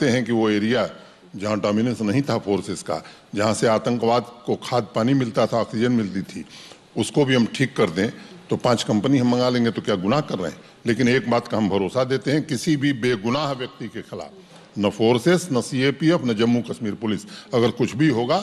हैं कि वो एरिया जहां डोमिनेंस नहीं था फोर्सेस का, जहां से आतंकवाद को खाद पानी मिलता था, ऑक्सीजन मिलती थी, उसको भी हम ठीक कर दें तो 5 कंपनी हम मंगा लेंगे, तो क्या गुनाह कर रहे हैं? लेकिन एक बात का हम भरोसा देते हैं, किसी भी बेगुनाह व्यक्ति के खिलाफ न फोर्सेस, न सीएपीएफ, न जम्मू कश्मीर पुलिस, अगर कुछ भी होगा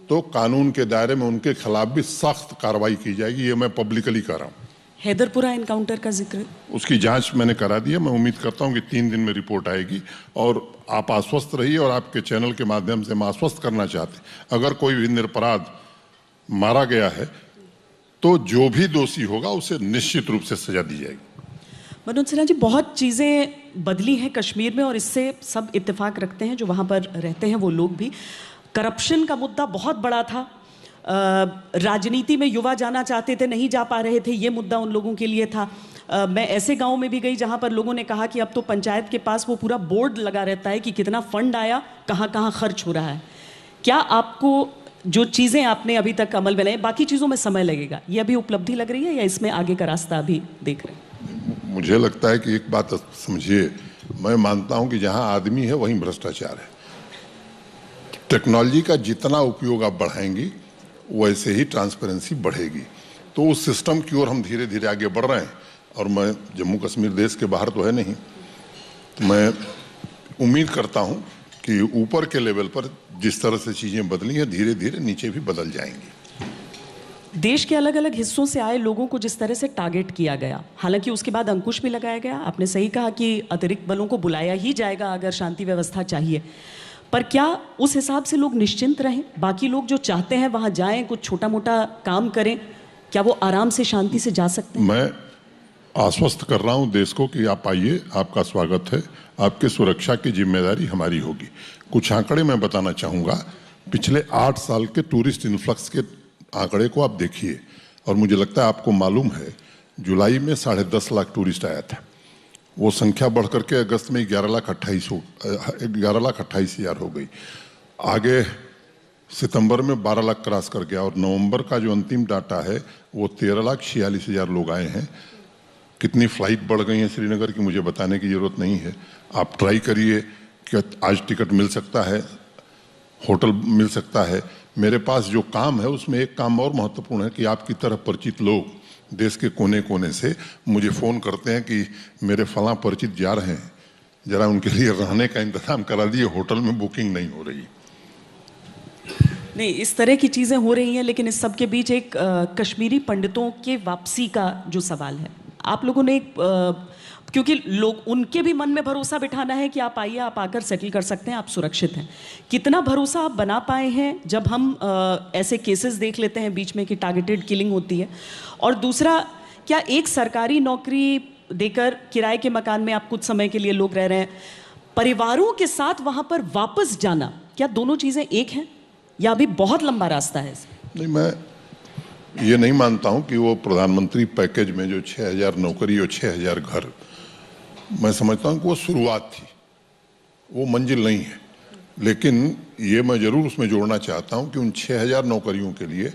तो कानून के दायरे में उनके खिलाफ भी सख्त कार्रवाई की जाएगी। ये मैं पब्लिकली कर रहा हूँ। हैदरपुरा एनकाउंटर का जिक्र, उसकी जांच मैंने करा दी है। मैं उम्मीद करता हूं कि 3 दिन में रिपोर्ट आएगी और आप आश्वस्त रहिए, और आपके चैनल के माध्यम से मैं आश्वस्त करना चाहते हैं, अगर कोई भी निरपराध मारा गया है तो जो भी दोषी होगा उसे निश्चित रूप से सजा दी जाएगी। मनोज सिन्हा जी, बहुत चीज़ें बदली हैं कश्मीर में और इससे सब इत्तेफाक रखते हैं जो वहाँ पर रहते हैं वो लोग भी। करप्शन का मुद्दा बहुत बड़ा था, राजनीति में युवा जाना चाहते थे, नहीं जा पा रहे थे, ये मुद्दा उन लोगों के लिए था। मैं ऐसे गांव में भी गई जहां पर लोगों ने कहा कि अब तो पंचायत के पास वो पूरा बोर्ड लगा रहता है कि कितना फंड आया, कहां कहां खर्च हो रहा है। क्या आपको जो चीज़ें आपने अभी तक अमल में लाई, बाकी चीज़ों में समय लगेगा, ये अभी उपलब्धि लग रही है या इसमें आगे का रास्ता अभी देख रहे हैं? मुझे लगता है कि एक बात समझिए, मैं मानता हूं कि जहां आदमी है वहीं भ्रष्टाचार है। टेक्नोलॉजी का जितना उपयोग आप बढ़ाएंगी वैसे ही ट्रांसपेरेंसी बढ़ेगी। तो उस सिस्टम की ओर हम धीरे धीरे आगे बढ़ रहे हैं। और मैं जम्मू कश्मीर देश के बाहर तो है नहीं, तो मैं उम्मीद करता हूं कि ऊपर के लेवल पर जिस तरह से चीज़ें बदली हैं, धीरे धीरे नीचे भी बदल जाएंगी। देश के अलग अलग हिस्सों से आए लोगों को जिस तरह से टारगेट किया गया, हालांकि उसके बाद अंकुश भी लगाया गया, आपने सही कहा कि अतिरिक्त बलों को बुलाया ही जाएगा अगर शांति व्यवस्था चाहिए, पर क्या उस हिसाब से लोग निश्चिंत रहें? बाकी लोग जो चाहते हैं वहां जाएं, कुछ छोटा मोटा काम करें, क्या वो आराम से शांति से जा सकते हैं? मैं आश्वस्त कर रहा हूं देश को कि आप आइए, आपका स्वागत है, आपकी सुरक्षा की जिम्मेदारी हमारी होगी। कुछ आंकड़े मैं बताना चाहूँगा। पिछले 8 साल के टूरिस्ट इन्फ्लक्स के आंकड़े को आप देखिए, और मुझे लगता है आपको मालूम है, जुलाई में 10.5 लाख टूरिस्ट आया था। वो संख्या बढ़ करके अगस्त में 11,28,000 हो गई। आगे सितंबर में 12 लाख क्रॉस कर गया, और नवंबर का जो अंतिम डाटा है वो 13,46,000 लोग आए हैं। कितनी फ्लाइट बढ़ गई हैं श्रीनगर की मुझे बताने की ज़रूरत नहीं है। आप ट्राई करिए कि आज टिकट मिल सकता है, होटल मिल सकता है। मेरे पास जो काम है उसमें एक काम और महत्वपूर्ण है कि आपकी तरह परिचित लोग देश के कोने कोने से मुझे फ़ोन करते हैं कि मेरे फलां परिचित जा रहे हैं, ज़रा उनके लिए रहने का इंतज़ाम करा दिए, होटल में बुकिंग नहीं हो रही। नहीं, इस तरह की चीज़ें हो रही हैं, लेकिन इस सब के बीच एक कश्मीरी पंडितों के वापसी का जो सवाल है, आप लोगों ने क्योंकि लोग उनके भी मन में भरोसा बिठाना है कि आप आइए, आप आकर सेटल कर सकते हैं, आप सुरक्षित हैं। कितना भरोसा आप बना पाए हैं जब हम ऐसे केसेस देख लेते हैं बीच में कि टारगेटेड किलिंग होती है? और दूसरा, क्या एक सरकारी नौकरी देकर किराए के मकान में आप कुछ समय के लिए लोग रह रहे हैं, परिवारों के साथ वहाँ पर वापस जाना, क्या दोनों चीज़ें एक हैं या अभी बहुत लंबा रास्ता है? नहीं, मैं ये नहीं मानता हूँ कि वो प्रधानमंत्री पैकेज में जो 6,000 नौकरी और 6,000 घर, मैं समझता हूँ कि वो शुरुआत थी, वो मंजिल नहीं है। लेकिन ये मैं ज़रूर उसमें जोड़ना चाहता हूँ कि उन 6,000 नौकरियों के लिए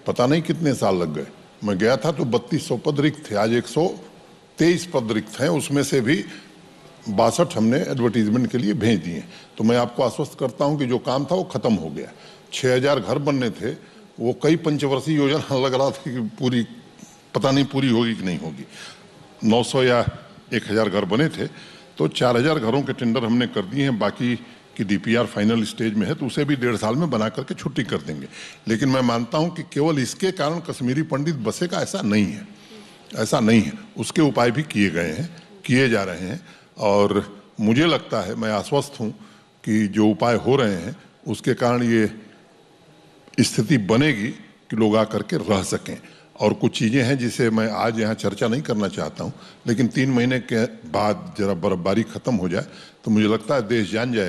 पता नहीं कितने साल लग गए। मैं गया था तो 3200 पद रिक्त थे, आज 123 पद रिक्त हैं, उसमें से भी 62 हमने एडवर्टीजमेंट के लिए भेज दिए। तो मैं आपको आश्वस्त करता हूँ कि जो काम था वो ख़त्म हो गया। 6,000 घर बनने थे, वो कई पंचवर्षीय योजना लग रहा था कि पूरी, पता नहीं पूरी होगी कि नहीं होगी। 900 या 1,000 घर बने थे, तो 4,000 घरों के टेंडर हमने कर दिए हैं। बाकी की डीपीआर फाइनल स्टेज में है, तो उसे भी 1.5 साल में बना करके छुट्टी कर देंगे। लेकिन मैं मानता हूं कि केवल इसके कारण कश्मीरी पंडित बसेगा, ऐसा नहीं है, ऐसा नहीं है। उसके उपाय भी किए गए हैं, किए जा रहे हैं, और मुझे लगता है, मैं आश्वस्त हूं कि जो उपाय हो रहे हैं उसके कारण ये स्थिति बनेगी कि लोग आकर के रह सकें। और कुछ चीज़ें हैं जिसे मैं आज यहाँ चर्चा नहीं करना चाहता हूँ, लेकिन 3 महीने के बाद जरा बर्फबारी ख़त्म हो जाए तो मुझे लगता है देश जान जाएगा